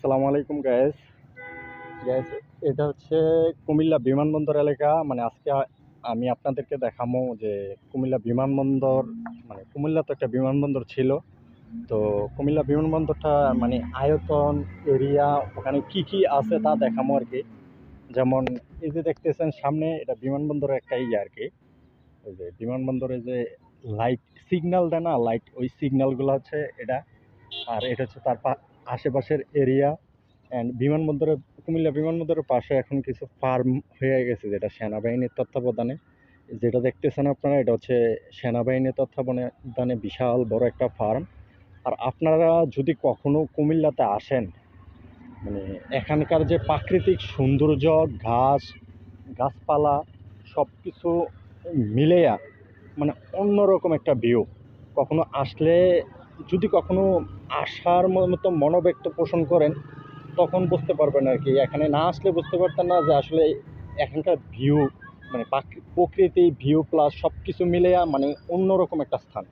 আসসালামু আলাইকুম guys. Gas এটা হচ্ছে কুমিল্লা বিমানবন্দর এলাকা। মানে আজকে আমি আপনাদেরকে দেখাবো যে কুমিল্লা বিমানবন্দর, মানে কুমিল্লা তো একটা বিমানবন্দর ছিল। তো কুমিল্লা বিমানবন্দরটা মানে আয়তন, এরিয়া, ওখানে কি কি আছে তা দেখাবো আর কি। যেমন এই যে দেখতেছেন সামনে, এটা বিমানবন্দরের একটা ইয়ে আর কি। ওই যে বিমানবন্দরে যে লাইট সিগন্যাল দেয় না, লাইট, ওই সিগন্যালগুলো হচ্ছে এটা। আর এটা হচ্ছে তার আশেপাশের এরিয়া। অ্যান্ড বিমানবন্দরের, কুমিল্লা বিমানবন্দরের পাশে এখন কিছু ফার্ম হয়ে গেছে, যেটা সেনাবাহিনীর তত্ত্বাবধানে। যেটা দেখতেছেন আপনারা, এটা হচ্ছে সেনাবাহিনীর তত্ত্বাবধানে বিশাল বড় একটা ফার্ম। আর আপনারা যদি কখনো কুমিল্লাতে আসেন, মানে এখানকার যে প্রাকৃতিক সৌন্দর্য, ঘাস, গাছপালা, সব কিছু মিলেয়া মানে অন্যরকম একটা ভিউ। কখনো আসলে, যদি কখনো আসার মতো মনোব্যক্ত পোষণ করেন, তখন বুঝতে পারবেন আর কি। এখানে না আসলে বুঝতে পারতেন না যে আসলে এখানকার ভিউ, মানে প্রকৃতি, ভিউ প্লাস সব কিছু মিলে মানে অন্যরকম একটা স্থান।